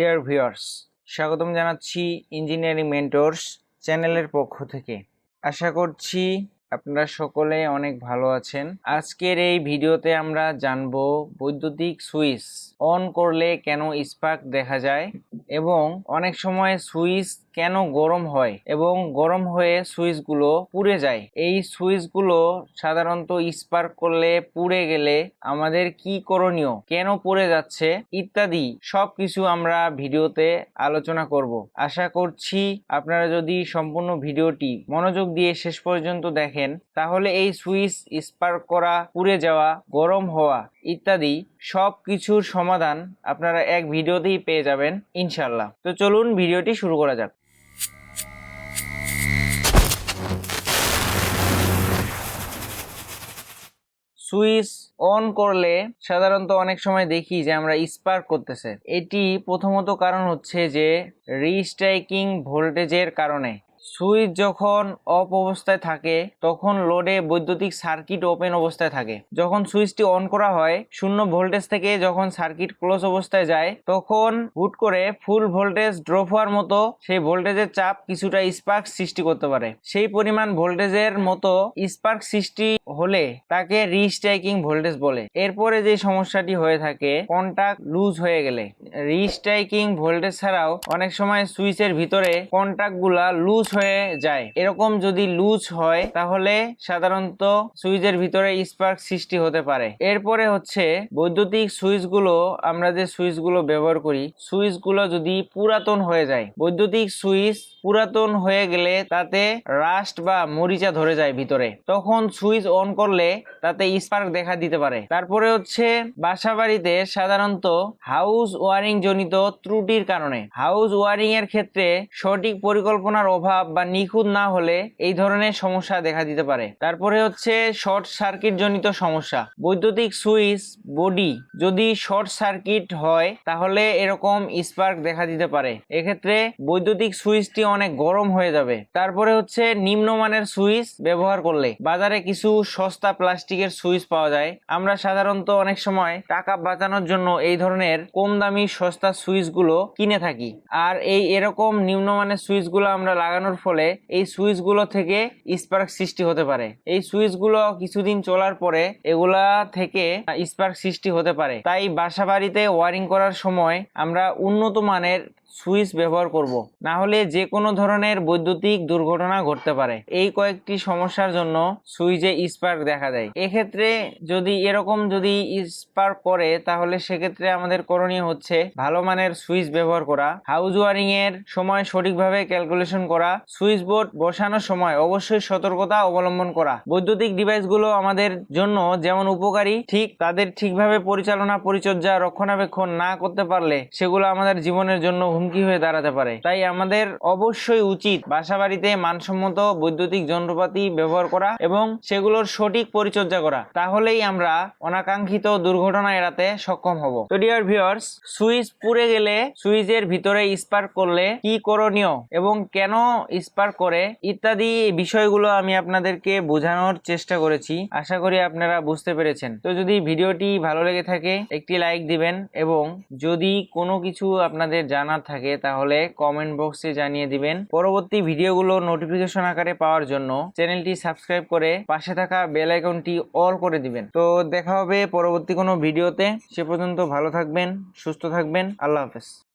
Dear viewers, স্বাগতম জানাচ্ছি engineering mentors চ্যানেলের পক্ষ থেকে। আশা করছি আপনারা সকলে অনেক ভালো আছেন। আজকের এই ভিডিওতে আমরা জানবো বৈদ্যুতিক সুইচ অন করলে কেন স্পার্ক দেখা যায় এবং অনেক সময় সুইচ কেন গরম হয় এবং গরম হয়ে সুইচগুলো পুড়ে যায়। এই সুইচগুলো সাধারণত স্পার্ক করলে পুড়ে গেলে আমাদের কি করণীয়, কেন পুড়ে যাচ্ছে ইত্যাদি সবকিছু আমরা ভিডিওতে আলোচনা করব। আশা করছি আপনারা যদি সম্পূর্ণ ভিডিওটি মনোযোগ দিয়ে শেষ পর্যন্ত দেখেন তাহলে এই সুইচ স্পার্ক করা, পুড়ে যাওয়া, গরম হওয়া ইত্যাদি সব কিছুর সমাধান আপনারা এক ভিডিওতেই পেয়ে যাবেন ইনশাল্লাহ। তো চলুন ভিডিওটি শুরু করা যাক। সুইচ অন করলে সাধারণত অনেক সময় দেখি যে আমরা স্পার্ক করতেছে। এটি প্রথমত কারণ হচ্ছে যে রিস্ট্রাইকিং ভোল্টেজের কারণে। সুইচ যখন অফ অবস্থায় থাকে তখন লোডে বৈদ্যুতিক সার্কিট ওপেন অবস্থায় থাকে। যখন সুইচটি অন করা হয় 0 ভোল্টেজ থেকে যখন সার্কিট ক্লোজ অবস্থায় যায় তখন হুট করে ফুল ভোল্টেজ ড্রপ হওয়ার মতো সেই ভোল্টেজের চাপ কিছুটা স্পার্ক সৃষ্টি করতে পারে। সেই পরিমাণ ভোল্টেজের মতো স্পার্ক সৃষ্টি হলে তাকে রিস্ট্রাইকিং ভোল্টেজ বলে। এরপরে যে সমস্যাটি হয়ে থাকে কন্টাক্ট লুজ হয়ে গেলে। রিস্ট্রাইকিং ভোল্টেজ ছাড়াও অনেক সময় সুইচের ভিতরে কন্টাক্টগুলা লুজ হয়ে যায়। এরকম যদি লুজ হয় তাহলে সাধারণত সুইচের ভিতরে স্পার্ক সৃষ্টি হতে পারে। এরপরে হচ্ছে বৈদ্যুতিক সুইচগুলো, আমরা যে সুইচগুলো ব্যবহার করি সুইচগুলো যদি পুরাতন হয়ে যায়। বৈদ্যুতিক সুইচ পুরাতন হয়ে গেলে তাতে রাস্ট বা মরিচা ধরে যায় ভিতরে, তখন সুইচ অন করলে তাতে স্পার্ক দেখা দিতে পারে। তারপরে হচ্ছে বাসাবাড়িতে সাধারণত হাউস ওয়ারিং জনিত ত্রুটির কারণে। হাউস ওয়ারিং এর ক্ষেত্রে সঠিক পরিকল্পনার অভাব বা নিখুঁত না হলে এই ধরনের সমস্যা দেখা দিতে পারে। তারপরে হচ্ছে শর্ট সার্কিট জনিত সমস্যা। বৈদ্যুতিক সুইচ বডি যদি শর্ট সার্কিট হয় তাহলে এরকম স্পার্ক দেখা দিতে পারে। এক্ষেত্রে বৈদ্যুতিক সুইচটি অনেক গরম হয়ে যাবে। তারপরে হচ্ছে নিম্নমানের সুইচ ব্যবহার করলে। বাজারে কিছু সস্তা প্লাস্টিকের সুইচ পাওয়া যায়। আমরা সাধারণত অনেক সময় টাকা বাঁচানোর জন্য এই ধরনের কম দামি সস্তা সুইচগুলো কিনে থাকি। আর এরকম নিম্নমানের সুইচগুলো আমরা লাগানোর ফলে এই সুইচগুলো থেকে স্পার্ক সৃষ্টি হতে পারে। এই সুইচগুলো কিছুদিন চলার পরে এগুলা থেকে স্পার্ক সৃষ্টি হতে পারে। তাই বাসাবাড়িতে ওয়ারিং করার সময় আমরা উন্নত মানের সুইচ ব্যবহার করব, না হলে যে কোনো ধরনের বৈদ্যুতিক দুর্ঘটনা ঘটতে পারে। এই কয়েকটি সমস্যার জন্য সুইচে স্পার্ক দেখা দেয়। এক্ষেত্রে যদি স্পার্ক করে তাহলে সেক্ষেত্রে আমাদের করণীয় হচ্ছে ভালো মানের সুইচ ব্যবহার করা, হাউস ওয়ারিং এর সময় সঠিকভাবে ক্যালকুলেশন করা, সুইচ বোর্ড বসানোর সময় অবশ্যই সতর্কতা অবলম্বন করা। বৈদ্যুতিক ডিভাইসগুলো আমাদের জন্য যেমন উপকারী, ঠিক তাদের ঠিকভাবে পরিচর্যা রক্ষণাবেক্ষণ না করতে পারলে সেগুলো আমাদের জীবনের জন্য হুমকি হয়ে দাঁড়াতে পারে। তাই আমাদের অবশ্যই উচিত বাসাবাড়িতে মানসম্মত বৈদ্যুতিক যন্ত্রপাতি ব্যবহার করা এবং সেগুলোর সঠিক পরিচর্যা করা। তাহলেই আমরা অনাকাঙ্ক্ষিত দুর্ঘটনা এড়াতে সক্ষম হব। তো ডিয়ার ভিউয়ার্স, সুইচ পুড়ে গেলে সুইচের ভিতরে স্পার্ক করলে কি করণীয় এবং কেন স্পার্ক করে ইত্যাদি বিষয়গুলো আমি আপনাদেরকে বোঝানোর চেষ্টা করেছি। আশা করি আপনারা বুঝতে পেরেছেন। তো যদি ভিডিওটি ভালো লেগে থাকে একটি লাইক দিবেন এবং যদি কোনো কিছু আপনাদের জানার থাকে তাহলে কমেন্ট বক্সে জানিয়ে দিবেন। পরবর্তী ভিডিওগুলো নোটিফিকেশন আকারে পাওয়ার জন্য চ্যানেলটি সাবস্ক্রাইব করে পাশে থাকা বেল আইকনটি অল করে দিবেন। তো দেখা হবে পরবর্তী কোনো ভিডিওতে। সে পর্যন্ত ভালো থাকবেন, সুস্থ থাকবেন। আল্লাহ হাফেজ।